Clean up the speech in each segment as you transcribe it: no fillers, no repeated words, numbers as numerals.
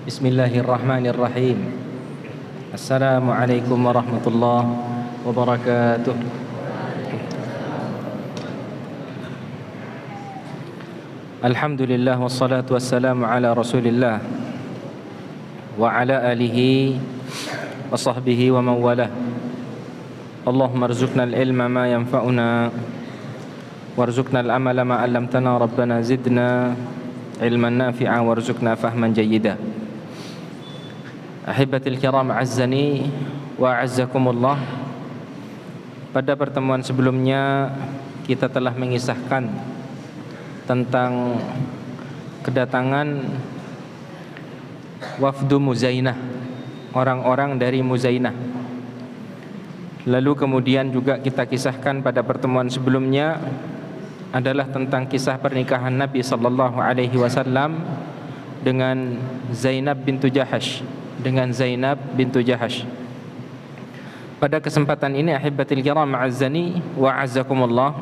Bismillahirrahmanirrahim. Assalamualaikum warahmatullahi wabarakatuh. Alhamdulillah wassalatu wassalamu ala Rasulillah wa ala alihi wa sahbihi wa man walah. Allahumma arzuqna al-ilma ma yanfa'una warzuqna al-amala ma 'allamtana rabbana zidna ilman nafi'a warzuqna fahman jayyida. Ahibatil kiram, azzani wa azzakumullah. Pada pertemuan sebelumnya kita telah mengisahkan tentang kedatangan wafdu Muzainah, orang-orang dari Muzainah. Lalu kemudian juga kita kisahkan pada pertemuan sebelumnya adalah tentang kisah pernikahan Nabi sallallahu alaihi wasallam dengan Zainab bintu Jahash, Pada kesempatan ini ahibatil kiram, azzani wa azzakumullah,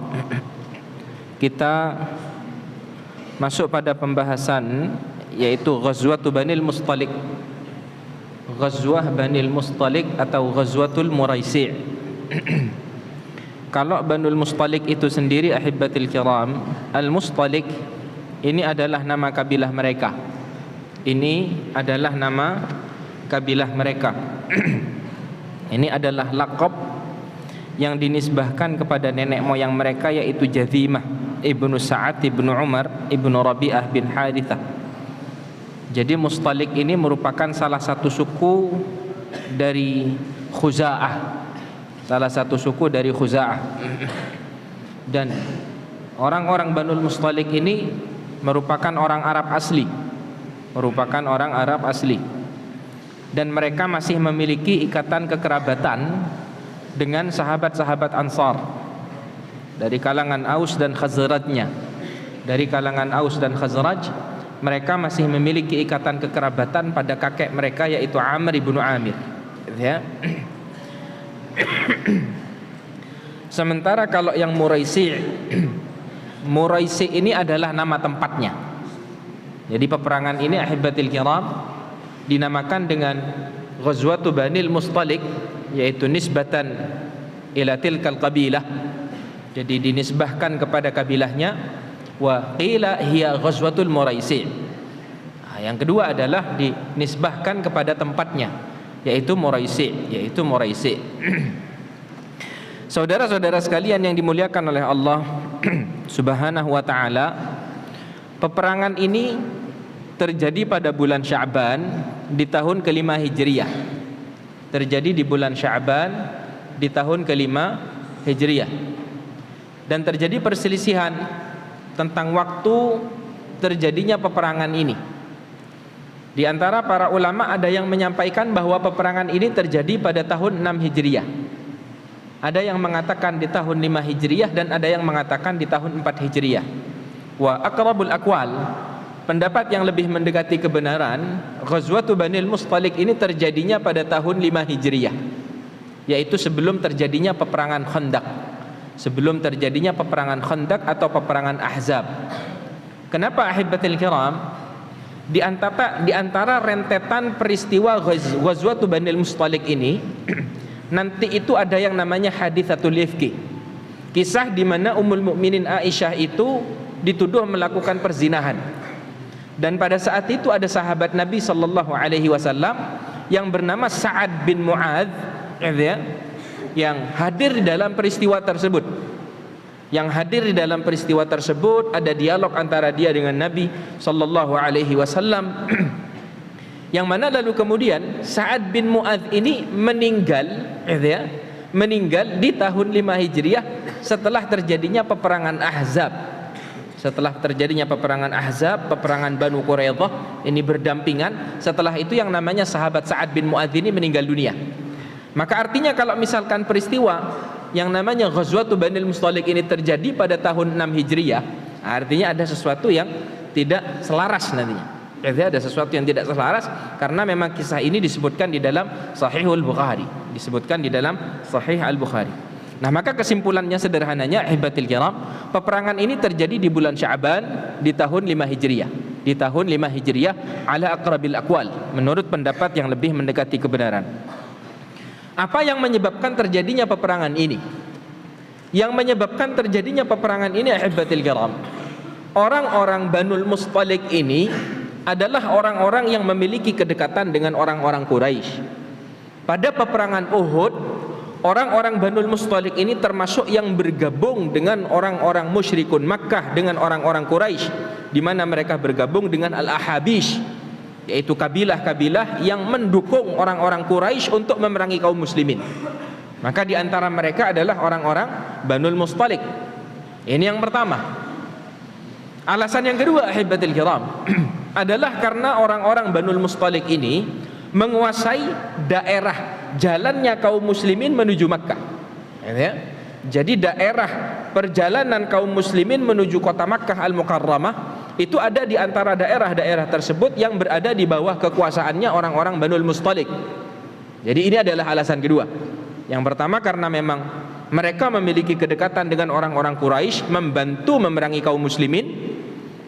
kita masuk pada pembahasan yaitu Ghazwatu Banil Mustalik. Ghazwah Banil Mustalik atau Ghazwatul Muraisi'. Kalau Banul Mustalik itu sendiri ahibatil kiram, Al-Mustalik ini adalah nama kabilah mereka. Ini adalah nama kabilah mereka. Ini adalah laqab yang dinisbahkan kepada nenek moyang mereka, yaitu Jathimah ibnu Sa'ad ibnu Umar ibnu Rabi'ah bin Harithah. Jadi Mustalik ini merupakan salah satu suku dari Khuza'ah. Dan orang-orang Banul Mustalik ini merupakan orang Arab asli. Dan mereka masih memiliki ikatan kekerabatan dengan sahabat-sahabat Ansar dari kalangan Aus dan Khazrajnya. Mereka masih memiliki ikatan kekerabatan pada kakek mereka, yaitu Amr ibnu Amir, ya. Sementara kalau yang Muraisi' ini adalah nama tempatnya. Jadi peperangan ini ahibatil kiram dinamakan dengan Ghazwatu Banil Mustalik, yaitu nisbatan ila tilkal qabilah. Jadi dinisbahkan kepada kabilahnya. Wa qila hiya Ghazwatul Muraisi'. Yang kedua adalah dinisbahkan kepada tempatnya, yaitu Muraisi'. Saudara-saudara sekalian yang dimuliakan oleh Allah Subhanahu wa taala, peperangan ini terjadi pada bulan Sya'ban di tahun ke-5 Hijriah. Dan terjadi perselisihan tentang waktu terjadinya peperangan ini. Di antara para ulama ada yang menyampaikan bahwa peperangan ini terjadi pada tahun 6 Hijriah. Ada yang mengatakan di tahun 5 Hijriah dan ada yang mengatakan di tahun 4 Hijriah. Wa aqrabul aqwal, pendapat yang lebih mendekati kebenaran, Ghazwatu Banil Mustalik ini terjadinya pada tahun 5 Hijriah, yaitu sebelum terjadinya peperangan Khandaq atau peperangan Ahzab. Kenapa ahibatil kiram? Di antara rentetan peristiwa Ghazwatu Banil Mustalik ini nanti itu ada yang namanya haditsatul ifki. Kisah di mana Ummul Mukminin Aisyah itu dituduh melakukan perzinahan. Dan pada saat itu ada sahabat Nabi sallallahu alaihi wasallam yang bernama Sa'ad bin Mu'adz, yang hadir di dalam peristiwa tersebut. Ada dialog antara dia dengan Nabi sallallahu alaihi wasallam. Yang mana lalu kemudian Sa'ad bin Mu'adz ini meninggal di tahun 5 Hijriah setelah terjadinya peperangan Ahzab. Peperangan Banu Quraidah ini berdampingan. Setelah itu yang namanya sahabat Sa'ad bin Mu'adz ini meninggal dunia. Maka artinya kalau misalkan peristiwa yang namanya Ghazwatu Banil Mustalik ini terjadi pada tahun 6 Hijriah, artinya ada sesuatu yang tidak selaras nantinya. Ada sesuatu yang tidak selaras karena memang kisah ini disebutkan di dalam Sahih Al-Bukhari. Nah, maka kesimpulannya sederhananya, ibatil kiram, peperangan ini terjadi di bulan Sya'ban di tahun 5 Hijriah. di tahun 5 Hijriah ala aqrabil aqwal, menurut pendapat yang lebih mendekati kebenaran. Apa yang menyebabkan terjadinya peperangan ini? Yang menyebabkan terjadinya peperangan ini, ahibbatil kiram, orang-orang Banul Mustalik ini adalah orang-orang yang memiliki kedekatan dengan orang-orang Quraisy. Pada peperangan Uhud, orang-orang Banul Mustalik ini termasuk yang bergabung dengan orang-orang musyrikun Makkah, dengan orang-orang Quraisy, di mana mereka bergabung dengan Al-Ahabish, yaitu kabilah-kabilah yang mendukung orang-orang Quraisy untuk memerangi kaum muslimin. Maka di antara mereka adalah orang-orang Banul Mustalik. Ini yang pertama. Alasan yang kedua, ahibbatil kiram, adalah karena orang-orang Banul Mustalik ini menguasai daerah jalannya kaum muslimin menuju Makkah. Jadi daerah perjalanan kaum muslimin menuju kota Makkah Al-Mukarramah itu ada di antara daerah-daerah tersebut yang berada di bawah kekuasaannya orang-orang Banul Mustalik. Jadi ini adalah alasan kedua. Yang pertama karena memang mereka memiliki kedekatan dengan orang-orang Quraisy, membantu memerangi kaum muslimin.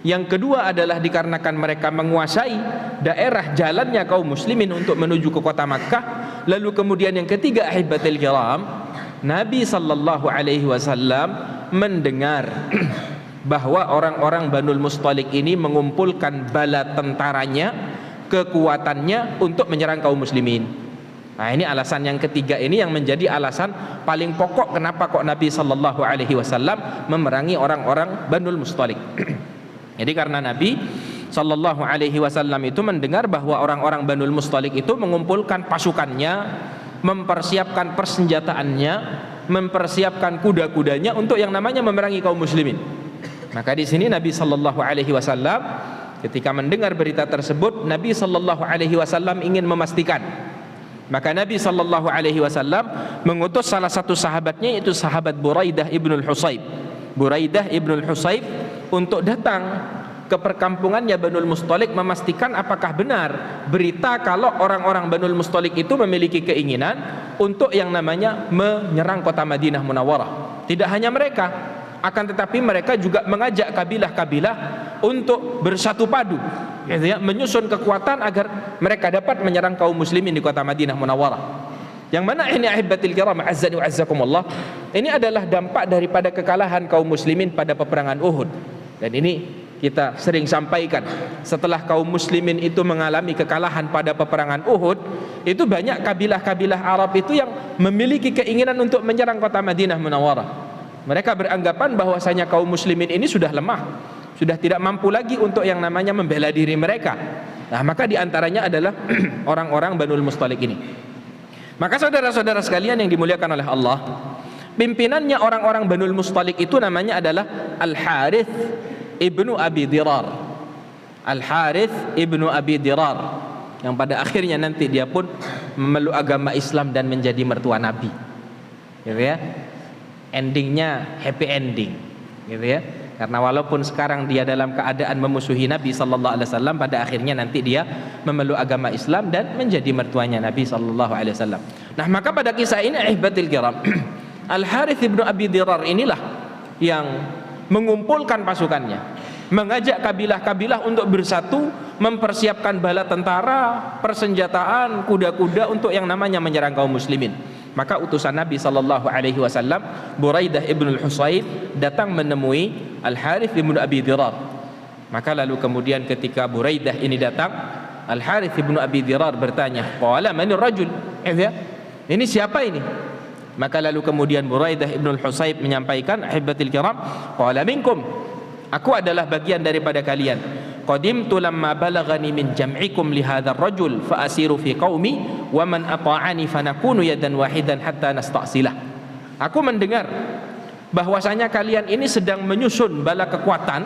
Yang kedua adalah dikarenakan mereka menguasai daerah jalannya kaum muslimin untuk menuju ke kota Makkah. Lalu kemudian yang ketiga, ahibbatil kiram, Nabi sallallahu alaihi wasallam mendengar bahwa orang-orang Banul Mustalik ini mengumpulkan bala tentaranya, kekuatannya untuk menyerang kaum muslimin. Nah, ini alasan yang ketiga ini yang menjadi alasan paling pokok kenapa kok Nabi sallallahu alaihi wasallam memerangi orang-orang Banul Mustalik. Jadi karena Nabi sallallahu alaihi wasallam itu mendengar bahwa orang-orang Banul Mustalik itu mengumpulkan pasukannya, mempersiapkan persenjataannya, mempersiapkan kuda-kudanya untuk yang namanya memerangi kaum muslimin. Maka di sini Nabi sallallahu alaihi wasallam ketika mendengar berita tersebut, Nabi sallallahu alaihi wasallam ingin memastikan. Maka Nabi sallallahu alaihi wasallam mengutus salah satu sahabatnya, yaitu sahabat Buraidah ibnul Husayb. Buraidah ibnul Husayb untuk datang ke perkampungannya Banul Mustalik memastikan apakah benar berita kalau orang-orang Banul Mustalik itu memiliki keinginan untuk yang namanya menyerang kota Madinah Munawwarah. Tidak hanya mereka, akan tetapi mereka juga mengajak kabilah-kabilah untuk bersatu padu, menyusun kekuatan agar mereka dapat menyerang kaum muslimin di kota Madinah Munawwarah. Yang mana ini, ahibbatil kiram, azzani wa azzakumullah, ini adalah dampak daripada kekalahan kaum muslimin pada peperangan Uhud. Dan ini kita sering sampaikan, setelah kaum muslimin itu mengalami kekalahan pada peperangan Uhud, itu banyak kabilah-kabilah Arab itu yang memiliki keinginan untuk menyerang kota Madinah Munawwarah. Mereka beranggapan bahwasanya kaum muslimin ini sudah lemah, sudah tidak mampu lagi untuk yang namanya membela diri mereka. Nah, maka diantaranya adalah orang-orang Banul Mustalik ini. Maka saudara-saudara sekalian yang dimuliakan oleh Allah, pimpinannya orang-orang Banul Mustalik itu namanya adalah Al-Harith ibnu Abi Dirar. Al-Harith ibnu Abi Dirar, yang pada akhirnya nanti dia pun memeluk agama Islam dan menjadi mertua Nabi, gitu ya. Endingnya happy ending, gitu ya. Karena walaupun sekarang dia dalam keadaan memusuhi Nabi sallallahu alaihi wasallam, pada akhirnya nanti dia memeluk agama Islam dan menjadi mertuanya Nabi sallallahu alaihi wasallam. Nah, maka pada kisah ini, ihbatil kiram, Al-Harith ibnu Abi Dirar inilah yang mengumpulkan pasukannya, mengajak kabilah-kabilah untuk bersatu, mempersiapkan bala tentara, persenjataan, kuda-kuda untuk yang namanya menyerang kaum muslimin. Maka utusan Nabi sallallahu alaihi wasallam, Buraidah ibnul Husayb, datang menemui Al-Harith ibnu Abi Dirar. Maka lalu kemudian ketika Buraidah ini datang, Al-Harith ibnu Abi Dirar bertanya, qala manir rajul? Ini siapa ini? Maka lalu kemudian Buraidah ibnul Husayb menyampaikan, ahibbatil kiram, qala minkum, aku adalah bagian daripada kalian. Qadimtu lamma balagani min jam'ikum li hadzal rajul fa asiru fi qaumi wa man ata'ani fanakunu yadan wahidan hatta nasta'silah. Aku mendengar bahwasanya kalian ini sedang menyusun bala kekuatan,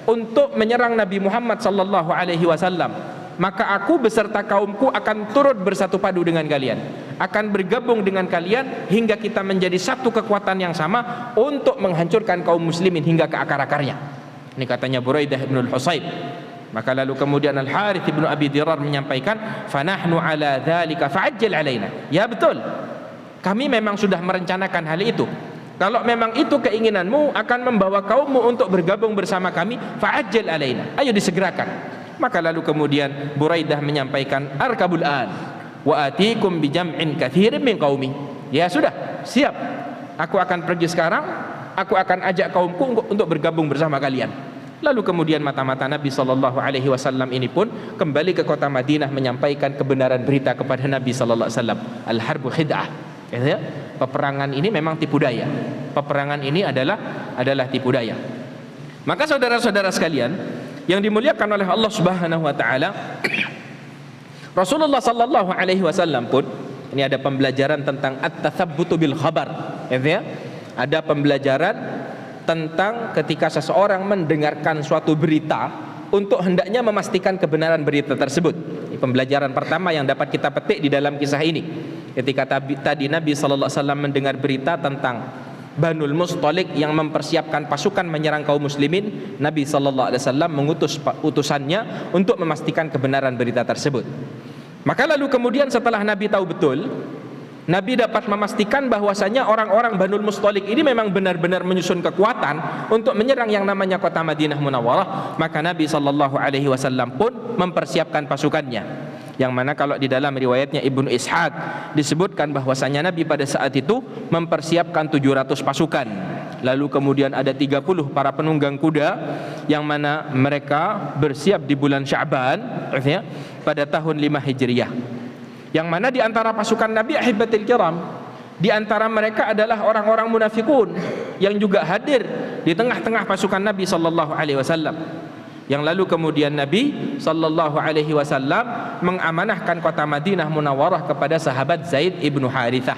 untuk menyerang Nabi Muhammad sallallahu alaihi wasallam. Maka aku beserta kaumku akan turut bersatu padu dengan kalian, akan bergabung dengan kalian hingga kita menjadi satu kekuatan yang sama untuk menghancurkan kaum muslimin hingga ke akar-akarnya. Ini katanya Buraidah ibnul Husayb. Maka lalu kemudian Al-Harith ibnu Abi Dirar menyampaikan, fanahnu ala dzalika fa'ajjal alaina. Ya betul, kami memang sudah merencanakan hal itu, Kalau memang itu keinginanmu akan membawa kaummu untuk bergabung bersama kami, fa'ajjal alaina, ayo disegerakan. Maka lalu kemudian Buraidah menyampaikan, arkabul an wa atikum bijam'in katsirin min qaumi. Ya sudah, siap. Aku akan pergi sekarang, aku akan ajak kaumku untuk bergabung bersama kalian. Lalu kemudian mata-mata Nabi sallallahu alaihi wasallam ini pun kembali ke kota Madinah menyampaikan kebenaran berita kepada Nabi sallallahu alaihi wasallam. Al-harbu khid'ah. Ya, peperangan ini memang tipu daya. Peperangan ini adalah tipu daya. Maka saudara-saudara sekalian yang dimuliakan oleh Allah Subhanahu wa taala, Rasulullah sallallahu alaihi wasallam pun ini ada pembelajaran tentang at-tathabbutu bil khabar. Ya, ada pembelajaran tentang ketika seseorang mendengarkan suatu berita untuk hendaknya memastikan kebenaran berita tersebut. Ini pembelajaran pertama yang dapat kita petik di dalam kisah ini. Ketika tadi Nabi sallallahu alaihi wasallam mendengar berita tentang Banul Mustalik yang mempersiapkan pasukan menyerang kaum muslimin, Nabi sallallahu alaihi wasallam mengutus utusannya untuk memastikan kebenaran berita tersebut. Maka lalu kemudian setelah Nabi tahu betul, Nabi dapat memastikan bahwasanya orang-orang Banul Mustalik ini memang benar-benar menyusun kekuatan untuk menyerang yang namanya kota Madinah Munawwarah. Maka Nabi sallallahu alaihi wasallam pun mempersiapkan pasukannya. Yang mana kalau di dalam riwayatnya Ibnu Ishaq disebutkan bahwasanya Nabi pada saat itu mempersiapkan 700 pasukan. Lalu kemudian ada 30 para penunggang kuda yang mana mereka bersiap di bulan Sya'ban ya, pada tahun 5 Hijriah. Yang mana di antara pasukan Nabi ahibatil kiram, di antara mereka adalah orang-orang munafikun yang juga hadir di tengah-tengah pasukan Nabi sallallahu alaihi wasallam. Yang lalu kemudian Nabi sallallahu alaihi wasallam mengamanahkan kota Madinah Munawwarah kepada sahabat Zaid ibnu Harithah.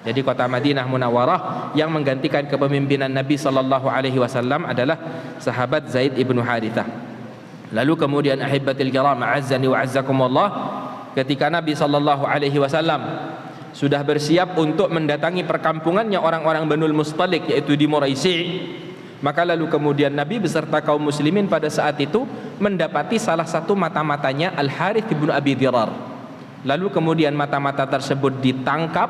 Jadi kota Madinah Munawwarah yang menggantikan kepemimpinan Nabi sallallahu alaihi wasallam adalah sahabat Zaid ibnu Harithah. Lalu kemudian ahibatil kiram, a'azzani wa a'azzakumullah, ketika Nabi sallallahu alaihi wasallam sudah bersiap untuk mendatangi perkampungannya orang-orang Banul Mustalik yaitu di Muraisi', maka lalu kemudian Nabi beserta kaum muslimin pada saat itu mendapati salah satu mata-matanya Al-Harith bin Abi Dirar. Lalu kemudian mata-mata tersebut ditangkap,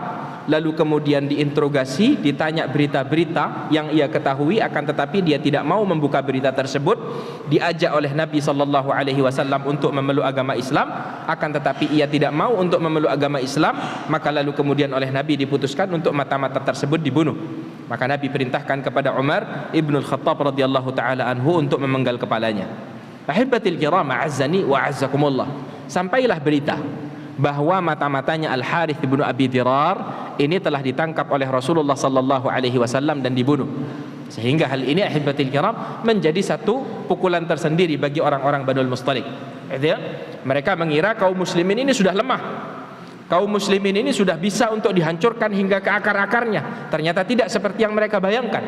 lalu kemudian diinterogasi, ditanya berita-berita yang ia ketahui, akan tetapi dia tidak mau membuka berita tersebut. Diajak oleh Nabi sallallahu alaihi wasallam untuk memeluk agama Islam, akan tetapi ia tidak mau untuk memeluk agama Islam. Maka lalu kemudian oleh Nabi diputuskan untuk mata-mata tersebut dibunuh. Maka Nabi perintahkan kepada Umar ibn al-Khattab radhiyallahu taala anhu untuk memenggal kepalanya. Ahibatil kiram, a'azzani wa a'azzakumullah. Sampailah berita bahwa mata-matanya Al-Harith bin Abi Dirar ini telah ditangkap oleh Rasulullah sallallahu alaihi wasallam dan dibunuh. Sehingga hal ini ahibatil kiram menjadi satu pukulan tersendiri bagi orang-orang Banul Mustalik. Mereka mengira kaum muslimin ini sudah lemah. Kaum muslimin ini sudah bisa untuk dihancurkan hingga ke akar-akarnya. Ternyata tidak seperti yang mereka bayangkan.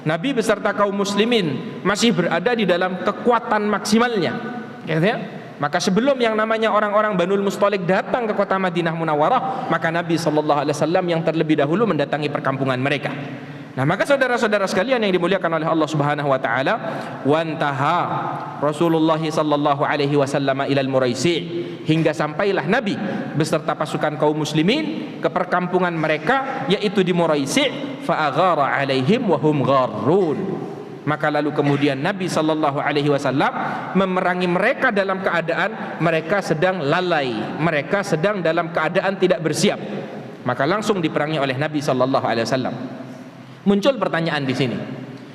Nabi beserta kaum muslimin masih berada di dalam kekuatan maksimalnya. Maka sebelum yang namanya orang-orang Banul Mustalik datang ke kota Madinah Munawwarah, maka Nabi sallallahu alaihi wasallam yang terlebih dahulu mendatangi perkampungan mereka. Nah, maka saudara-saudara sekalian yang dimuliakan oleh Allah Subhanahu wa taala, wantaha Rasulullah sallallahu alaihi wasallam ilal Muraisi', hingga sampailah Nabi beserta pasukan kaum muslimin ke perkampungan mereka yaitu di Muraisi', fa aghara alaihim wa hum gharrun. Maka lalu kemudian Nabi sallallahu alaihi wasallam memerangi mereka dalam keadaan mereka sedang lalai, mereka sedang dalam keadaan tidak bersiap. Maka langsung diperangi oleh Nabi sallallahu alaihi wasallam. Muncul pertanyaan di sini.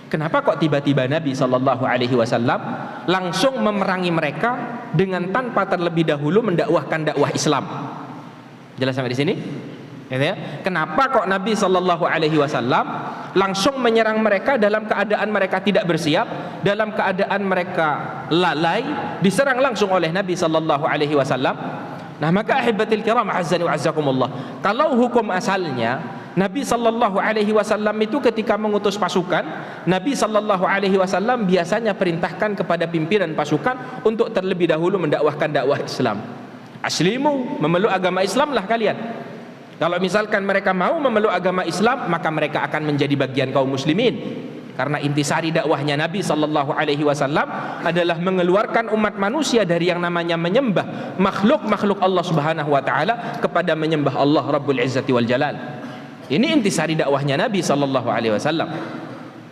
Kenapa kok tiba-tiba Nabi sallallahu alaihi wasallam langsung memerangi mereka dengan tanpa terlebih dahulu mendakwahkan dakwah Islam? Jelas sampai di sini? Ya. Kenapa kok Nabi sallallahu alaihi wasallam langsung menyerang mereka dalam keadaan mereka tidak bersiap, dalam keadaan mereka lalai, diserang langsung oleh Nabi sallallahu alaihi wasallam? Nah, maka ahibatil kiram, azzani wa azzakumullah, kalau hukum asalnya Nabi sallallahu alaihi wasallam itu ketika mengutus pasukan, Nabi sallallahu alaihi wasallam biasanya perintahkan kepada pimpinan pasukan untuk terlebih dahulu mendakwahkan dakwah Islam. Aslimu, memeluk agama Islam lah kalian. Kalau misalkan mereka mau memeluk agama Islam, maka mereka akan menjadi bagian kaum muslimin. Karena intisari dakwahnya Nabi sallallahu alaihi wasallam adalah mengeluarkan umat manusia dari yang namanya menyembah makhluk-makhluk Allah Subhanahu wa taala kepada menyembah Allah Rabbul Izzati wal Jalal. Ini intisari dakwahnya Nabi sallallahu alaihi wasallam.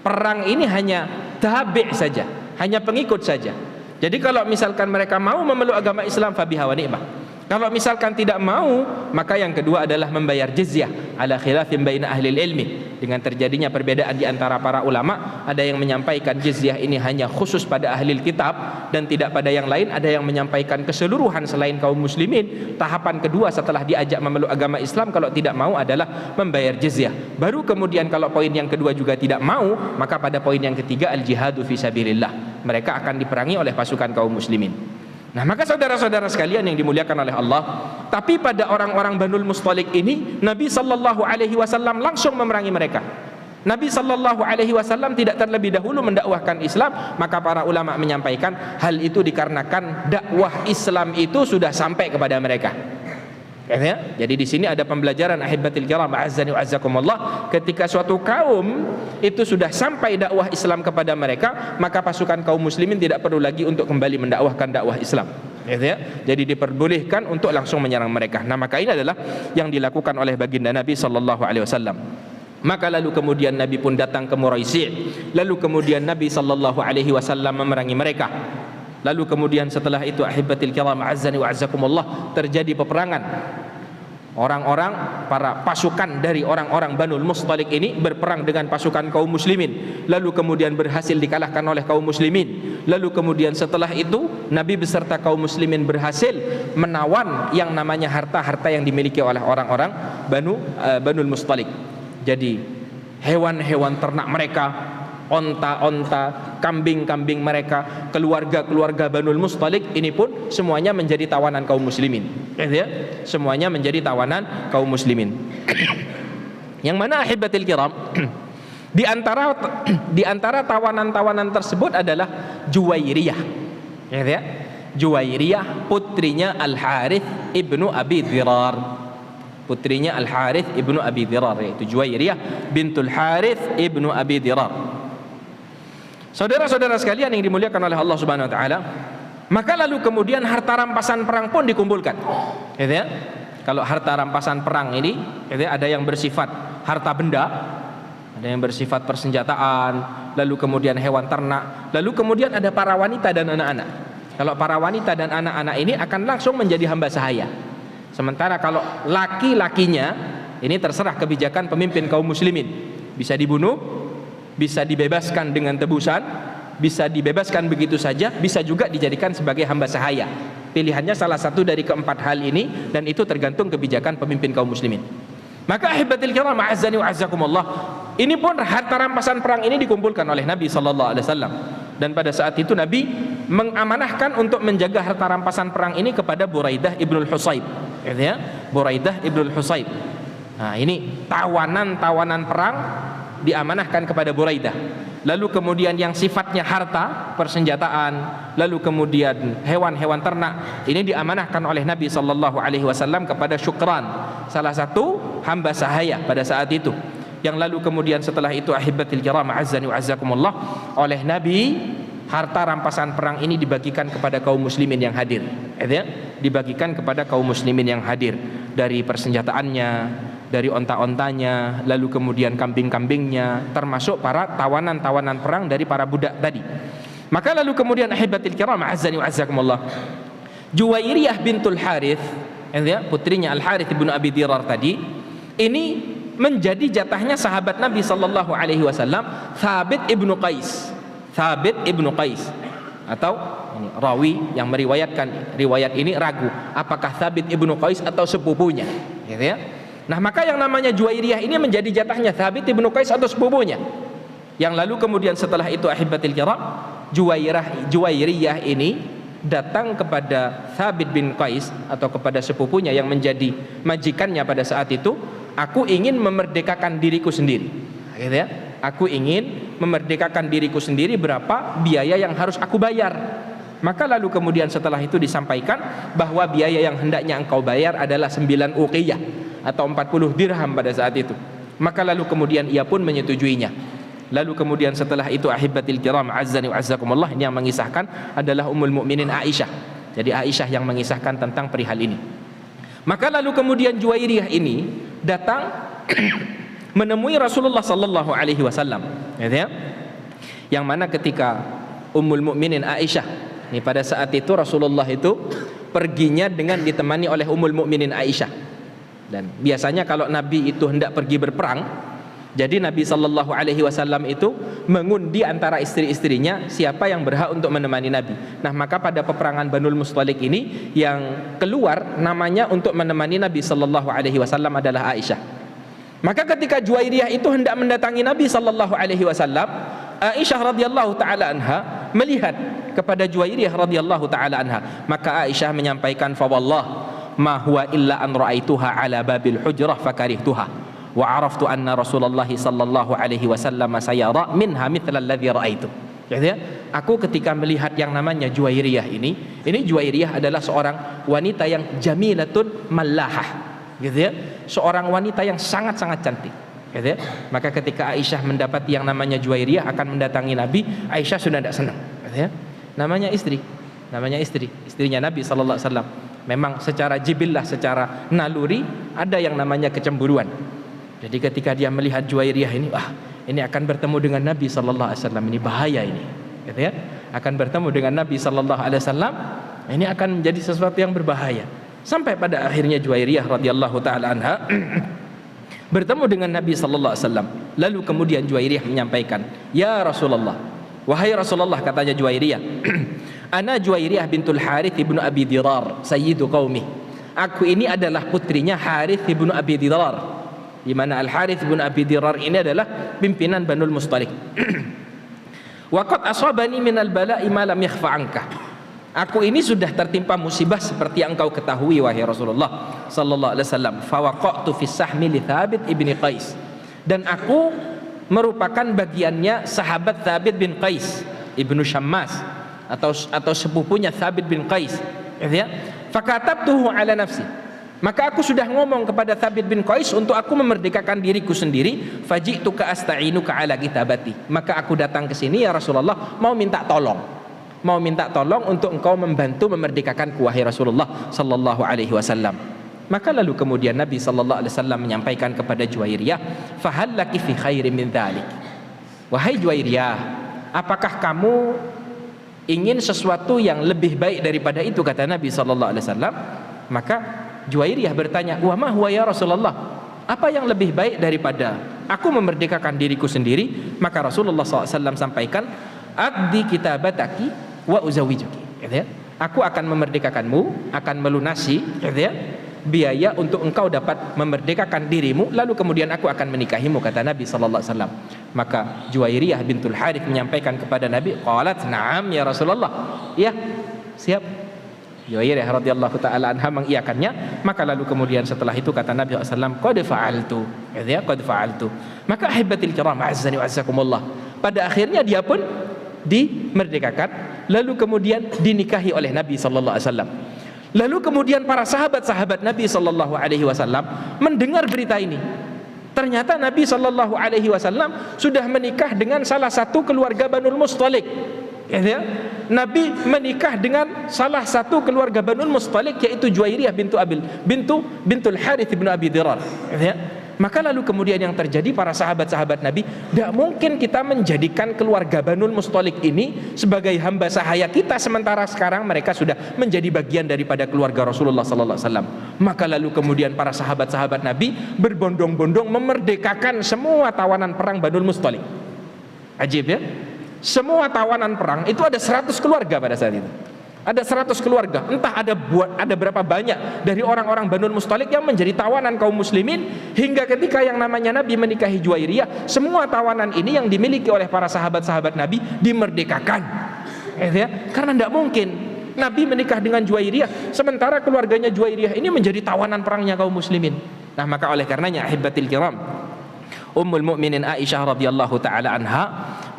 Perang ini hanya tabi' saja, hanya pengikut saja. Jadi kalau misalkan mereka mau memeluk agama Islam, fabiha wa ni'mah. Kalau misalkan tidak mau, maka yang kedua adalah membayar jizyah ala khilafin baina ahli ilmi. Dengan terjadinya perbedaan di antara para ulama, ada yang menyampaikan jizyah ini hanya khusus pada ahli kitab dan tidak pada yang lain, ada yang menyampaikan keseluruhan selain kaum muslimin. Tahapan kedua setelah diajak memeluk agama Islam, kalau tidak mau adalah membayar jizyah. Baru kemudian kalau poin yang kedua juga tidak mau, maka pada poin yang ketiga al-jihadu fi sabilillah. Mereka akan diperangi oleh pasukan kaum muslimin. Nah, maka saudara-saudara sekalian yang dimuliakan oleh Allah, tapi pada orang-orang Banul Mustalik ini Nabi sallallahu alaihi wasallam langsung memerangi mereka. Nabi sallallahu alaihi wasallam tidak terlebih dahulu mendakwahkan Islam, maka para ulama menyampaikan hal itu dikarenakan dakwah Islam itu sudah sampai kepada mereka. Ya? Jadi di sini ada pembelajaran ahibatil kiram a'azzani wa a'azzakumullah, ketika suatu kaum itu sudah sampai dakwah Islam kepada mereka, maka pasukan kaum muslimin tidak perlu lagi untuk kembali mendakwahkan dakwah Islam. Ya? Jadi diperbolehkan untuk langsung menyerang mereka. Nah, maka ini adalah yang dilakukan oleh baginda Nabi sallallahu alaihi wasallam. Maka lalu kemudian Nabi pun datang ke Muraisi', lalu kemudian Nabi sallallahu alaihi wasallam memerangi mereka. Lalu kemudian setelah itu ahibatil kiram a'azzani wa a'azzakumullah, terjadi peperangan. Orang-orang, para pasukan dari orang-orang Banul Mustalik ini berperang dengan pasukan kaum muslimin, lalu kemudian berhasil dikalahkan oleh kaum muslimin. Lalu kemudian setelah itu Nabi beserta kaum muslimin berhasil menawan yang namanya harta-harta yang dimiliki oleh orang-orang Banul Mustalik. Jadi hewan-hewan ternak mereka, onta-onta, kambing-kambing mereka, keluarga-keluarga Banul Mustalik ini pun semuanya menjadi tawanan kaum muslimin. Ya? Semuanya menjadi tawanan kaum muslimin. Yang mana ahibatil kiram, di antara tawanan-tawanan tersebut adalah Juwairiyah. Ya? Juwairiyah putrinya Al-Harith ibnu Abi Dhirar. Putrinya Al-Harith ibnu Abi Dhirar, yaitu Juwairiyah bintul Harith ibnu Abi Dhirar. Saudara-saudara sekalian yang dimuliakan oleh Allah Subhanahu wa taala, maka lalu kemudian harta rampasan perang pun dikumpulkan. Gitu ya. Kalau harta rampasan perang ini, gitu ya, ada yang bersifat harta benda, ada yang bersifat persenjataan, lalu kemudian hewan ternak, lalu kemudian ada para wanita dan anak-anak. Kalau para wanita dan anak-anak ini akan langsung menjadi hamba sahaya. Sementara kalau laki-lakinya ini terserah kebijakan pemimpin kaum muslimin, bisa dibunuh, bisa dibebaskan dengan tebusan, bisa dibebaskan begitu saja, bisa juga dijadikan sebagai hamba sahaya. Pilihannya salah satu dari keempat hal ini, dan itu tergantung kebijakan pemimpin kaum muslimin. Maka ahibatil kiram a'azzani wa a'azzakumullah, ini pun harta rampasan perang ini dikumpulkan oleh Nabi sallallahu alaihi wasallam. Dan pada saat itu Nabi mengamanahkan untuk menjaga harta rampasan perang ini kepada Buraidah ibnul Husayb. Ya, Buraidah ibnul Husayb. Nah, ini tawanan-tawanan perang diamanahkan kepada Buraidah. Lalu kemudian yang sifatnya harta, persenjataan, lalu kemudian hewan-hewan ternak, ini diamanahkan oleh Nabi sallallahu alaihi wasallam kepada Syukran, salah satu hamba sahaya pada saat itu. Yang lalu kemudian setelah itu ahibatil kiram a'azzani wa a'azzakumullah, oleh Nabi harta rampasan perang ini dibagikan kepada kaum muslimin yang hadir. Ya, dibagikan kepada kaum muslimin yang hadir, dari persenjataannya, dari onta-ontanya, lalu kemudian kambing-kambingnya, termasuk para tawanan-tawanan perang dari para budak tadi. Maka lalu kemudian ahibatil kiram a'azzani wa a'azzakumullah, Juwairiyah bintul Harith, ya, putrinya Al-Harith ibnu Abi Dhirar tadi, ini menjadi jatahnya sahabat Nabi sallallahu alaihi wasallam, Thabit ibnu Qais. Thabit ibnu Qais, atau ini, rawi yang meriwayatkan riwayat ini ragu apakah Thabit ibnu Qais atau sepupunya, gitu ya. Nah, maka yang namanya Juwairiyah ini menjadi jatahnya Thabit ibnu Qais atau sepupunya. Yang lalu kemudian setelah itu ahibatil kiram, Juwairiyah ini datang kepada Thabit bin Qais atau kepada sepupunya yang menjadi majikannya pada saat itu, aku ingin memerdekakan diriku sendiri, gitu ya. Aku ingin memerdekakan diriku sendiri, berapa biaya yang harus aku bayar. Maka lalu kemudian setelah itu disampaikan bahwa biaya yang hendaknya engkau bayar adalah 9 uqiyah atau 40 dirham pada saat itu. Maka lalu kemudian ia pun menyetujuinya. Lalu kemudian setelah itu ahibatil kiram azzani wa azzakumullah, ini yang mengisahkan adalah Ummul Mukminin Aisyah. Jadi Aisyah yang mengisahkan tentang perihal ini. Maka lalu kemudian Juwairiyah ini datang menemui Rasulullah sallallahu alaihi wasallam, gitu ya. Yang mana ketika Ummul Mukminin Aisyah, ini pada saat itu Rasulullah itu perginya dengan ditemani oleh Ummul Mukminin Aisyah. Dan biasanya kalau Nabi itu hendak pergi berperang, jadi Nabi sallallahu alaihi wasallam itu mengundi antara istri-istrinya siapa yang berhak untuk menemani Nabi. Nah, maka pada peperangan Banul Mustalik ini yang keluar namanya untuk menemani Nabi sallallahu alaihi wasallam adalah Aisyah. Maka ketika Juwairiyah itu hendak mendatangi Nabi sallallahu alaihi wasallam, Aisyah radhiyallahu taala anha melihat kepada Juwairiyah radhiyallahu taala anha. Maka Aisyah menyampaikan, "Fa wallah ma huwa illa an ra'aituha ala babil hujrah fakarihtuha wa araftu anna Rasulullah sallallahu alaihi wasallam sayara minha mithla alladhi ra'aitu." Jadi, aku ketika melihat yang namanya Juwairiyah ini Juwairiyah adalah seorang wanita yang jamilatun mallahah, gitu ya, seorang wanita yang sangat-sangat cantik, gitu ya. Maka ketika Aisyah mendapati yang namanya Juwairiyah akan mendatangi Nabi, Aisyah sudah tidak senang, gitu ya. Namanya istrinya Nabi sallallahu alaihi wasallam. Memang secara jibillah, secara naluri ada yang namanya kecemburuan. Jadi ketika dia melihat Juwairiyah ini, ini akan bertemu dengan Nabi sallallahu alaihi wasallam, ini bahaya ini, gitu ya. Akan bertemu dengan Nabi sallallahu alaihi wasallam, ini akan menjadi sesuatu yang berbahaya. Sampai pada akhirnya Juwairiyah radhiyallahu taala anha bertemu dengan Nabi sallallahu alaihi wasallam. Lalu kemudian Juwairiyah menyampaikan, "Ya Rasulullah, wahai Rasulullah," katanya Juwairiyah, "Ana Juwairiyah bintul Harith ibnu Abi Dirar, sayyidu qaumi." Aku ini adalah putrinya Harith ibnu Abi Dirar, di mana Al Harith ibnu Abi Dirar ini adalah pimpinan Banul Mustalik. "Wa qad asabani minal bala'i ma lam yakhfa anka." Aku ini sudah tertimpa musibah seperti yang engkau ketahui wahai Rasulullah sallallahu alaihi wasallam. Fa waqa'tu fi sahmi li Thabit ibni Qais. Dan aku merupakan bagiannya sahabat Thabit bin Qais ibnu Syammas, atau sepupunya Thabit bin Qais, gitu ya. Fakatabtuhu ala nafsi. Maka aku sudah ngomong kepada Thabit bin Qais untuk aku memerdekakan diriku sendiri. Faji'tuka asta'inuka ala kitabati. Maka aku datang ke sini ya Rasulullah, mau minta tolong untuk engkau membantu memerdekakanku wahai Rasulullah sallallahu alaihi wasallam. Maka lalu kemudian Nabi sallallahu alaihi wasallam menyampaikan kepada Juwairiyah, "Fahallaki fi khairin min dzalik." Wahai Juwairiyah, apakah kamu ingin sesuatu yang lebih baik daripada itu, kata Nabi sallallahu alaihi wasallam. Maka Juwairiyah bertanya, "Wa ma huwa ya Rasulullah?" Apa yang lebih baik daripada aku memerdekakan diriku sendiri? Maka Rasulullah sallallahu alaihi wasallam sampaikan, "Aqdi kitabataki wa uzawijuki." Gitu ya. Aku akan memerdekakanmu, akan melunasi, gitu ya, biaya untuk engkau dapat memerdekakan dirimu, lalu kemudian aku akan menikahimu, kata Nabi sallallahu alaihi wasallam. Maka Juwairiyah bintul Harith menyampaikan kepada Nabi, qalat na'am ya Rasulullah. Ya, siap. Juwairiyah radhiyallahu taala anha mengiyakannya. Maka lalu kemudian setelah itu kata Nabi sallallahu alaihi wasallam, qad fa'altu. Gitu ya, qad fa'altu. Maka ahibatil kiram, azzani wa azzakumullah. Pada akhirnya dia pun dimerdekakan, lalu kemudian dinikahi oleh Nabi sallallahu alaihi wasallam. Lalu kemudian para sahabat-sahabat Nabi sallallahu alaihi wasallam mendengar berita ini. Ternyata Nabi sallallahu alaihi wasallam sudah menikah dengan salah satu keluarga Banul Mustalik. Ya, Nabi menikah dengan salah satu keluarga Banul Mustalik, yaitu Juwairiyah bintul Harith bin Abi Dirar. Ya. Maka lalu kemudian yang terjadi, para sahabat-sahabat Nabi, tidak mungkin kita menjadikan keluarga Banul Mustalik ini sebagai hamba sahaya kita, sementara sekarang mereka sudah menjadi bagian daripada keluarga Rasulullah sallallahu alaihi wasallam. Maka lalu kemudian para sahabat-sahabat Nabi berbondong-bondong memerdekakan semua tawanan perang Banul Mustalik. Ajib ya. Semua tawanan perang itu ada 100 keluarga pada saat itu. Ada 100 keluarga, entah ada berapa banyak dari orang-orang Banul Mustalik yang menjadi tawanan kaum muslimin, hingga ketika yang namanya Nabi menikahi Juwairiyah, semua tawanan ini yang dimiliki oleh para sahabat-sahabat Nabi dimerdekakan. Ya, karena tidak mungkin Nabi menikah dengan Juwairiyah sementara keluarganya Juwairiyah ini menjadi tawanan perangnya kaum muslimin. Nah, maka oleh karenanya ahibatil kiram, Ummul Mukminin Aisyah radhiyallahu taala anha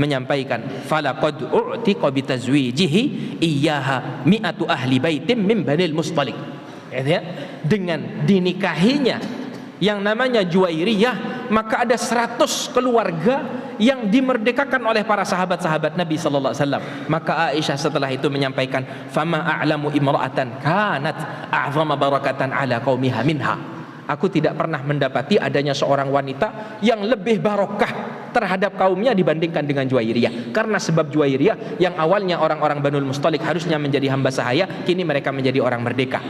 menyampaikan, falaqad u'tiqa bitazwijihi iyyaha mi'atu ahli baitim min Banil Mustalik. Ya, dengan dinikahinya yang namanya Juwairiyah, maka ada 100 keluarga yang dimerdekakan oleh para sahabat-sahabat Nabi sallallahu alaihi wasallam. Maka Aisyah setelah itu menyampaikan, fama a'lamu imra'atan kanat a'zama barakatan ala qaumiha minha. Aku tidak pernah mendapati adanya seorang wanita yang lebih barokah terhadap kaumnya dibandingkan dengan Juwairiyah. Karena sebab Juwairiyah yang awalnya orang-orang Banul Mustalik harusnya menjadi hamba sahaya, kini mereka menjadi orang merdeka.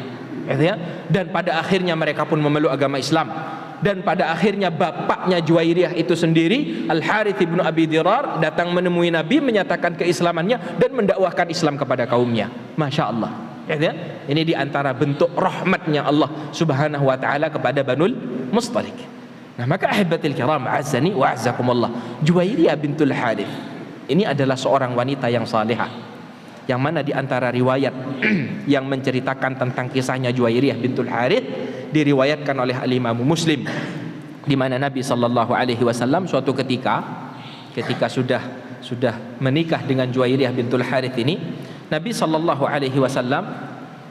Dan pada akhirnya mereka pun memeluk agama Islam. Dan pada akhirnya bapaknya Juwairiyah itu sendiri, Al-Harith ibnu Abi Dirar, datang menemui Nabi, menyatakan keislamannya dan mendakwahkan Islam kepada kaumnya. Masya Allah. Ini diantara bentuk rahmatnya Allah subhanahu wa ta'ala kepada Banul Mustalik. Nah, maka ahibatil kiram, azani wa azzakumullah, Juwairiyah bintul Harith ini adalah seorang wanita yang salihah, yang mana diantara riwayat yang menceritakan tentang kisahnya Juwairiyah bintul Harith diriwayatkan oleh Al-Imam Muslim, di mana Nabi sallallahu alaihi wasallam suatu ketika sudah menikah dengan Juwairiyah bintul Harith ini, Nabi sallallahu alaihi wasallam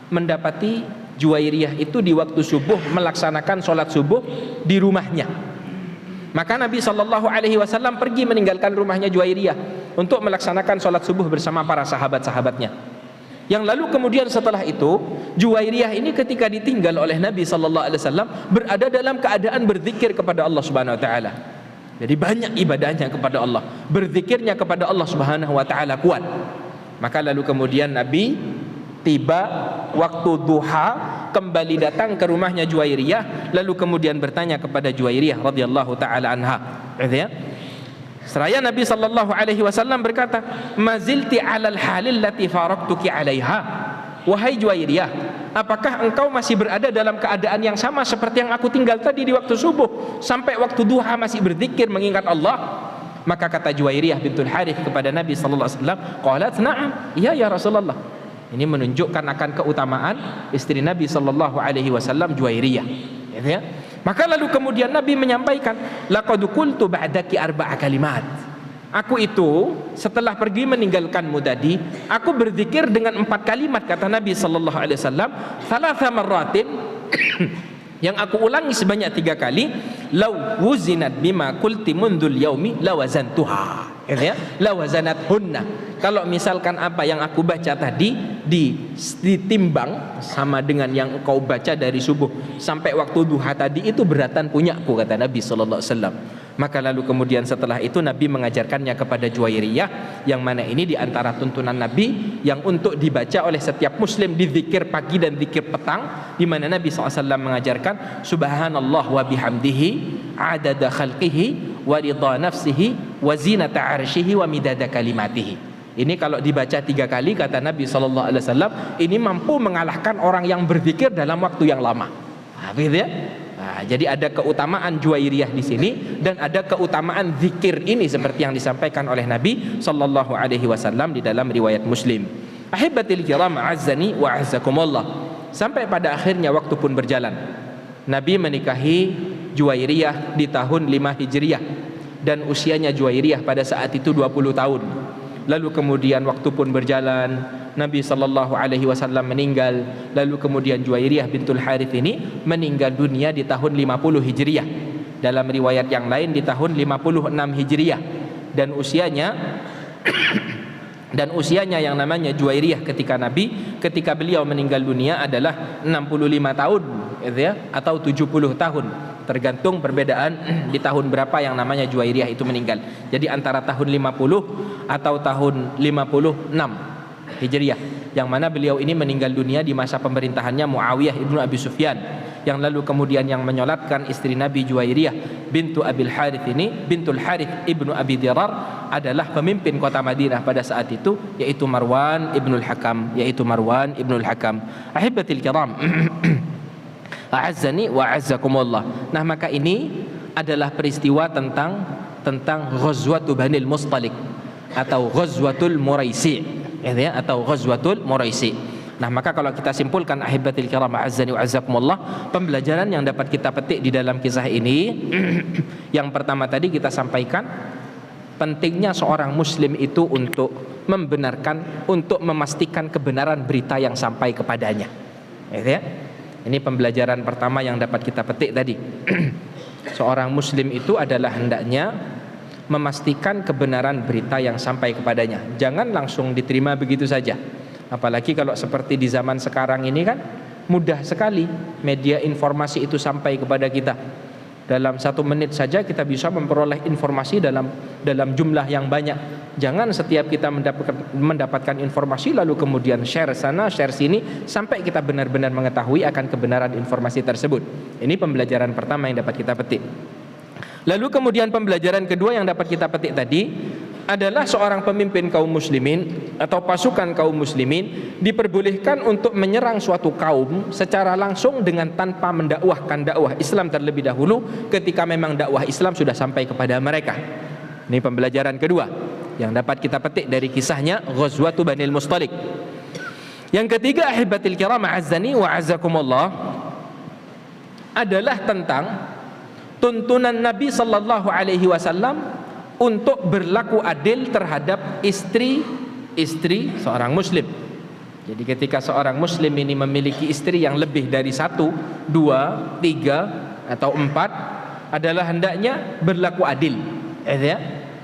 mendapati Juwairiyah itu di waktu subuh melaksanakan sholat subuh di rumahnya. Maka Nabi sallallahu alaihi wasallam pergi meninggalkan rumahnya Juwairiyah untuk melaksanakan sholat subuh bersama para sahabat-sahabatnya. Yang lalu kemudian setelah itu Juwairiyah ini ketika ditinggal oleh Nabi sallallahu alaihi wasallam berada dalam keadaan berzikir kepada Allah Subhanahu wa taala. Jadi banyak ibadahnya kepada Allah, berzikirnya kepada Allah Subhanahu wa taala kuat. Maka lalu kemudian Nabi tiba waktu duha, kembali datang ke rumahnya Juwairiyah, lalu kemudian bertanya kepada Juwairiyah radhiyallahu taala anha. Seraya Nabi sallallahu alaihi wasallam berkata, "Mazilti 'alal halil lati faraktuki 'alaiha." Wahai Juwairiyah, apakah engkau masih berada dalam keadaan yang sama seperti yang aku tinggal tadi di waktu subuh, sampai waktu duha masih berzikir mengingat Allah? Maka kata Juwairiyah bintul Harith kepada Nabi sallallahu alaihi wasallam, qalat na'am, iya ya Rasulullah. Ini menunjukkan akan keutamaan istri Nabi sallallahu alaihi wasallam Juwairiyah. Maka lalu kemudian Nabi menyampaikan, laqad qultu ba'daki arba'a kalimat. Aku itu setelah pergi meninggalkanmu tadi, aku berzikir dengan 4 kalimat, kata Nabi sallallahu alaihi wasallam, thalatha marratin yang aku ulangi sebanyak 3 kali, law wuzinat bima qulti mundul yaumi lawazantuha, lawazanathunna. Kalau misalkan apa yang aku baca tadi ditimbang sama dengan yang engkau baca dari subuh sampai waktu duha tadi, itu beratan punyaku, kata Nabi sallallahu alaihi wasallam. Maka lalu kemudian setelah itu Nabi mengajarkannya kepada Juwairiyah, yang mana ini diantara tuntunan Nabi yang untuk dibaca oleh setiap muslim di zikir pagi dan zikir petang, di mana Nabi SAW mengajarkan subhanallah wa bihamdihi adada khalqihi wa ridha nafsihi wa zinata arshihi wa midada kalimatihi. Ini kalau dibaca 3 kali, kata Nabi SAW, ini mampu mengalahkan orang yang berzikir dalam waktu yang lama. Gitu ya. Nah, jadi ada keutamaan Juwairiyah di sini dan ada keutamaan zikir ini seperti yang disampaikan oleh Nabi sallallahu alaihi wasallam di dalam riwayat Muslim. Ahibatil kiram, azzani wa azzakumullah. Sampai pada akhirnya waktu pun berjalan. Nabi menikahi Juwairiyah di tahun 5 Hijriah dan usianya Juwairiyah pada saat itu 20 tahun. Lalu kemudian waktu pun berjalan, Nabi sallallahu alaihi wasallam meninggal, lalu kemudian Juwairiyah bintul Harith ini meninggal dunia di tahun 50 Hijriah. Dalam riwayat yang lain di tahun 56 Hijriah. Dan usianya yang namanya Juwairiyah ketika beliau meninggal dunia adalah 65 tahun atau 70 tahun, tergantung perbedaan di tahun berapa yang namanya Juwairiyah itu meninggal. Jadi antara tahun 50 atau tahun 56 Hijriah, yang mana beliau ini meninggal dunia di masa pemerintahannya Muawiyah ibnu Abi Sufyan, yang lalu kemudian yang menyolatkan istri Nabi Juwairiyah bintul Harith ini, bintul Harith ibnu Abi Dirar, adalah pemimpin kota Madinah pada saat itu, yaitu Marwan ibnul Hakam, Ahibatil kiram, a'azzani wa a'azzakumullah. Nah, maka ini adalah peristiwa tentang Ghazwatu Banil Mustalik atau Ghazwatul Muraisi, Nah, maka kalau kita simpulkan ahibatil kiram, a'azzani wa a'azzakumullah, pembelajaran yang dapat kita petik di dalam kisah ini yang pertama tadi kita sampaikan, pentingnya seorang muslim itu untuk membenarkan, untuk memastikan kebenaran berita yang sampai kepadanya. Ini pembelajaran pertama yang dapat kita petik tadi. Seorang muslim itu adalah hendaknya memastikan kebenaran berita yang sampai kepadanya. Jangan langsung diterima begitu saja. Apalagi kalau seperti di zaman sekarang ini kan, mudah sekali media informasi itu sampai kepada kita. Dalam 1 menit saja kita bisa memperoleh informasi dalam jumlah yang banyak. Jangan setiap kita mendapatkan informasi lalu kemudian share sana, share sini, sampai kita benar-benar mengetahui akan kebenaran informasi tersebut. Ini pembelajaran pertama yang dapat kita petik. Lalu kemudian pembelajaran kedua yang dapat kita petik tadi adalah seorang pemimpin kaum muslimin atau pasukan kaum muslimin diperbolehkan untuk menyerang suatu kaum secara langsung dengan tanpa mendakwahkan dakwah Islam terlebih dahulu ketika memang dakwah Islam sudah sampai kepada mereka. Ini pembelajaran kedua yang dapat kita petik dari kisahnya Ghazwatu Banil Mustalik. Yang ketiga, ahibatil kiram a'azzani wa a'azzakumullah, adalah tentang tuntunan Nabi sallallahu alaihi wasallam untuk berlaku adil terhadap istri seorang muslim. Jadi ketika seorang muslim ini memiliki istri yang lebih dari 1, 2, 3 atau 4, adalah hendaknya berlaku adil, ya,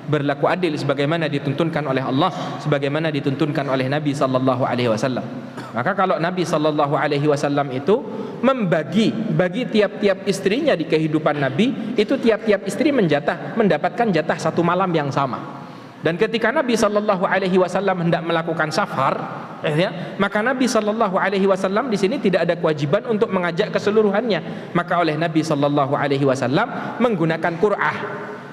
berlaku adil sebagaimana dituntunkan oleh Allah, sebagaimana dituntunkan oleh Nabi sallallahu alaihi wasallam. Maka kalau Nabi sallallahu alaihi wasallam itu bagi tiap-tiap istrinya di kehidupan Nabi, itu tiap-tiap istri mendapatkan jatah 1 malam yang sama. Dan ketika Nabi sallallahu alaihi wasallam hendak melakukan safar, ya, maka Nabi sallallahu alaihi wasallam di sini tidak ada kewajiban untuk mengajak keseluruhannya. Maka oleh Nabi sallallahu alaihi wasallam menggunakan qur'ah,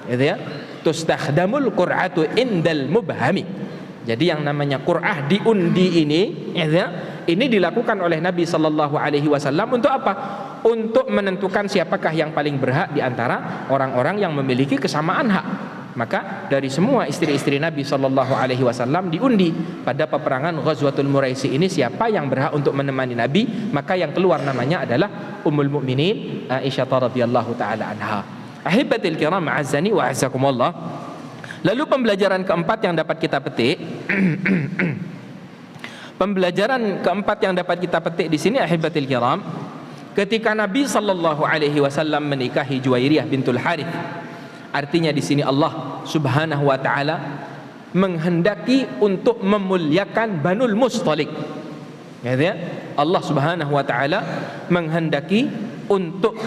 ya. Tustakhdamul qur'atu indal mubhami. Jadi yang namanya qur'ah diundi ini, ya, ini dilakukan oleh Nabi sallallahu alaihi wasallam untuk apa? Untuk menentukan siapakah yang paling berhak di antara orang-orang yang memiliki kesamaan hak. Maka dari semua istri-istri Nabi sallallahu alaihi wasallam diundi pada peperangan Ghazwatul Muraisi ini siapa yang berhak untuk menemani Nabi, maka yang keluar namanya adalah Ummul Mukminin Aisyah radhiyallahu taala anha. Ahibatil kiram a'azzani wa a'azzakumullah. Lalu pembelajaran keempat yang dapat kita petik pembelajaran keempat yang dapat kita petik di sini, ahibatil kiram, ketika Nabi sallallahu alaihi wasallam menikahi Juwairiyah bintul Harith, artinya di sini Allah Subhanahu wa taala menghendaki untuk memuliakan Banul Mustalik. Ya, Allah Subhanahu wa taala menghendaki untuk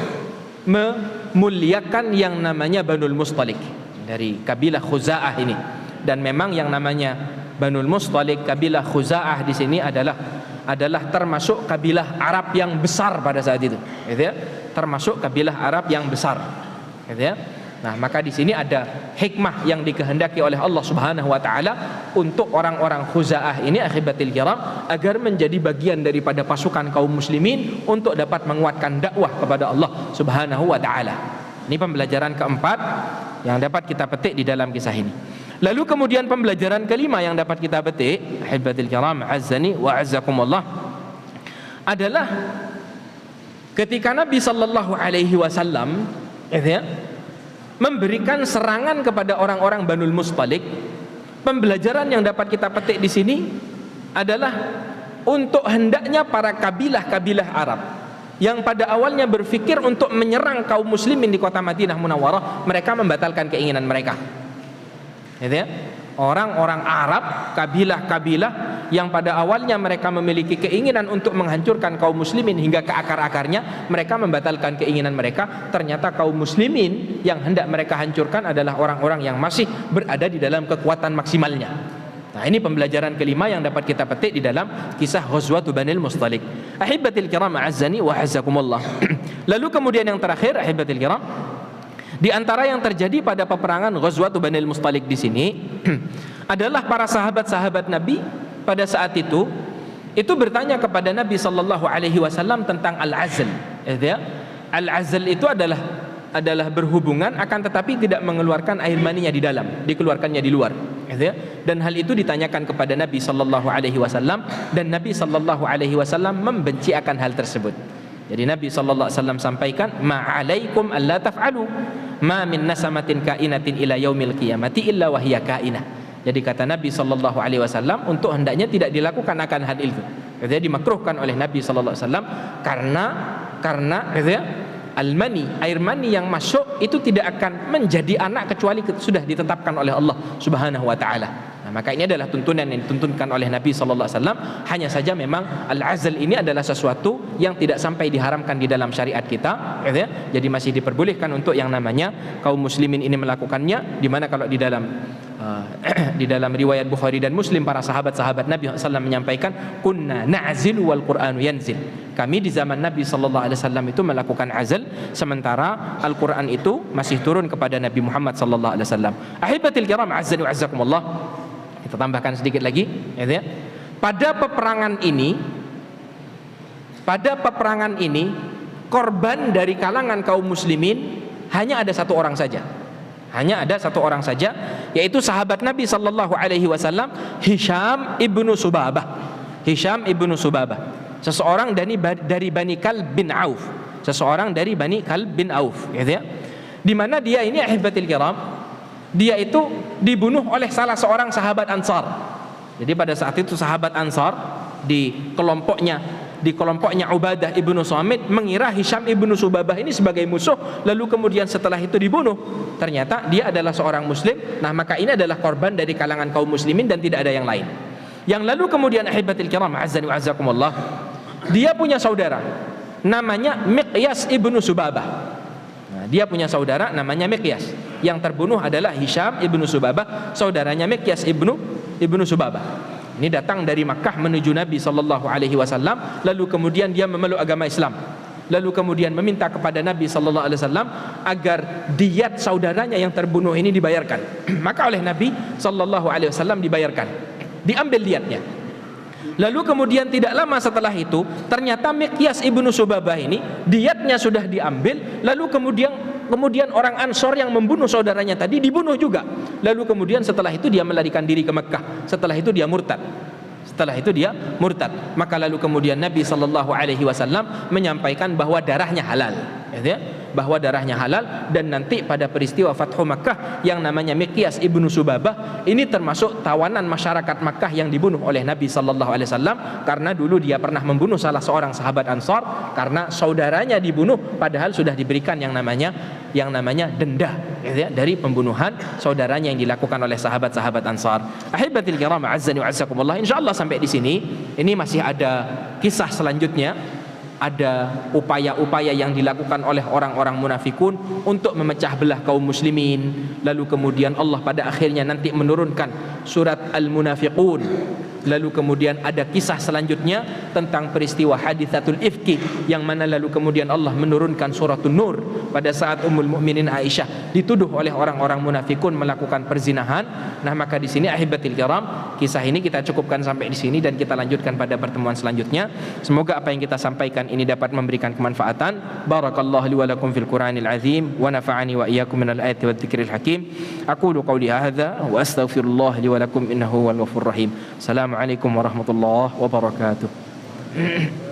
memuliakan yang namanya Banul Mustalik dari kabilah Khuza'ah ini. Dan memang yang namanya Banul Mustalik, kabilah Khuza'ah di sini adalah termasuk kabilah Arab yang besar pada saat itu, gitu ya. Termasuk kabilah Arab yang besar, gitu ya. Nah, maka di sini ada hikmah yang dikehendaki oleh Allah Subhanahu wa taala untuk orang-orang Khuza'ah ini, akhibatil kiram, agar menjadi bagian daripada pasukan kaum muslimin untuk dapat menguatkan dakwah kepada Allah Subhanahu wa taala. Ini pembelajaran keempat yang dapat kita petik di dalam kisah ini. Lalu kemudian pembelajaran kelima yang dapat kita petik, ahibatil kiram azzani wa azzakumullah, adalah ketika Nabi sallallahu alaihi wasallam memberikan serangan kepada orang-orang Banul Mustalik. Pembelajaran yang dapat kita petik di sini adalah untuk hendaknya para kabilah-kabilah Arab yang pada awalnya berpikir untuk menyerang kaum muslimin di kota Madinah Munawwarah, mereka membatalkan keinginan mereka. Gitu ya? Orang-orang Arab, kabilah-kabilah yang pada awalnya mereka memiliki keinginan untuk menghancurkan kaum muslimin hingga ke akar-akarnya, mereka membatalkan keinginan mereka. Ternyata kaum muslimin yang hendak mereka hancurkan adalah orang-orang yang masih berada di dalam kekuatan maksimalnya. Nah, ini pembelajaran kelima yang dapat kita petik di dalam kisah Ghazwatu Banil Mustalik. Ahibatil kiram a'azzani wa a'azzakumullah. Lalu kemudian yang terakhir, ahibatil kiram, di antara yang terjadi pada peperangan Ghazwatu Banil Mustalik di sini adalah para sahabat-sahabat Nabi pada saat itu bertanya kepada Nabi sallallahu alaihi wasallam tentang al-azl. Al-azl itu adalah berhubungan akan tetapi tidak mengeluarkan air maninya di dalam, dikeluarkannya di luar. Dan hal itu ditanyakan kepada Nabi sallallahu alaihi wasallam, dan Nabi sallallahu alaihi wasallam membenci akan hal tersebut. Jadi Nabi sallallahu alaihi wasallam sampaikan, ma'alaikum alla taf'alu ma min nasamatin kainatin ila yaumil qiyamati illa wahiya kainah. Jadi kata Nabi sallallahu alaihi wasallam untuk hendaknya tidak dilakukan akan hal itu. Jadi dimakruhkan oleh Nabi sallallahu alaihi wasallam karena al-mani, air mani yang masuk itu tidak akan menjadi anak kecuali sudah ditetapkan oleh Allah Subhanahu wa taala. Nah, maka ini adalah tuntunan yang dituntunkan oleh Nabi sallallahu alaihi wasallam. Hanya saja memang al-azl ini adalah sesuatu yang tidak sampai diharamkan di dalam syariat kita, gitu ya. Jadi masih diperbolehkan untuk yang namanya kaum muslimin ini melakukannya, di mana kalau di dalam di dalam riwayat Bukhari dan Muslim, para sahabat-sahabat Nabi SAW menyampaikan, kunna na'zilu wal Qur'anu yanzil. Kami di zaman Nabi sallallahu alaihi wasallam itu melakukan azl, sementara Al-Qur'an itu masih turun kepada Nabi Muhammad sallallahu alaihi wasallam. Ahibatil kiram, azzani wa azzakumullah. Kita tambahkan sedikit lagi, gitu ya. Pada peperangan ini, korban dari kalangan kaum muslimin hanya ada satu orang saja. Hanya ada satu orang saja, yaitu sahabat Nabi sallallahu alaihi wasallam, Hisham ibnu Subabah. Hisham ibnu Subabah, seseorang dari Bani Kalb bin Auf. Seseorang dari Bani Kalb bin Auf, gitu ya. Di mana dia ini, ahibatil kiram, dia itu dibunuh oleh salah seorang sahabat Ansar. Jadi pada saat itu sahabat Ansar di kelompoknya Ubadah ibnu Samit mengira Hisham ibnu Subabah ini sebagai musuh, lalu kemudian setelah itu dibunuh. Ternyata dia adalah seorang muslim. Nah, maka ini adalah korban dari kalangan kaum muslimin dan tidak ada yang lain. Yang lalu kemudian, ahibatil kiram, azzani wa azzakumullah, dia punya saudara namanya Miqyas ibnu Subabah. Nah, dia punya saudara namanya Miqyas. Yang terbunuh adalah Hisham ibnu Subabah, saudaranya Miqyas ibnu Subabah. Ini datang dari Makkah menuju Nabi sallallahu alaihi wasallam, lalu kemudian dia memeluk agama Islam. Lalu kemudian meminta kepada Nabi sallallahu alaihi wasallam agar diyat saudaranya yang terbunuh ini dibayarkan. Maka oleh Nabi sallallahu alaihi wasallam dibayarkan. Diambil diyatnya. Lalu kemudian tidak lama setelah itu, ternyata Miqyas ibnu Subabah ini diyatnya sudah diambil, lalu kemudian orang Ansor yang membunuh saudaranya tadi dibunuh juga. Lalu kemudian setelah itu dia melarikan diri ke Mekah. Setelah itu dia murtad. Maka lalu kemudian Nabi sallallahu alaihi wasallam menyampaikan bahwa darahnya halal, gitu ya, bahwa darahnya halal. Dan nanti pada peristiwa Fathu Makkah, yang namanya Miqyas ibnu Subabah ini termasuk tawanan masyarakat Makkah yang dibunuh oleh Nabi sallallahu alaihi wasallam, karena dulu dia pernah membunuh salah seorang sahabat Ansar karena saudaranya dibunuh padahal sudah diberikan yang namanya denda, gitu ya, dari pembunuhan saudaranya yang dilakukan oleh sahabat-sahabat Ansar. Ahibatil kiram, azzani wa azzakumullah. Insyaallah sampai di sini. Ini masih ada kisah selanjutnya, ada upaya-upaya yang dilakukan oleh orang-orang munafikun untuk memecah belah kaum muslimin. Lalu kemudian Allah pada akhirnya nanti menurunkan surat Al-Munafiqun. Lalu kemudian ada kisah selanjutnya tentang peristiwa hadithatul ifki, yang mana lalu kemudian Allah menurunkan suratul Nur pada saat Ummul Mukminin Aisyah dituduh oleh orang-orang munafikun melakukan perzinahan. Nah, maka di sini ahibatil kiram, kisah ini kita cukupkan sampai di sini dan kita lanjutkan pada pertemuan selanjutnya. Semoga apa yang kita sampaikan ini dapat memberikan kemanfaatan. Barakallahu li wa lakum fil Qur'anil azim wa nafa'ani wa iyyakum minal ayati wadh dzikril hakim. Aqulu qawli hadza wa astaghfirullah li wa lakum innahu huwal ghafurur rahim. Assalamualaikum warahmatullahi wabarakatuh.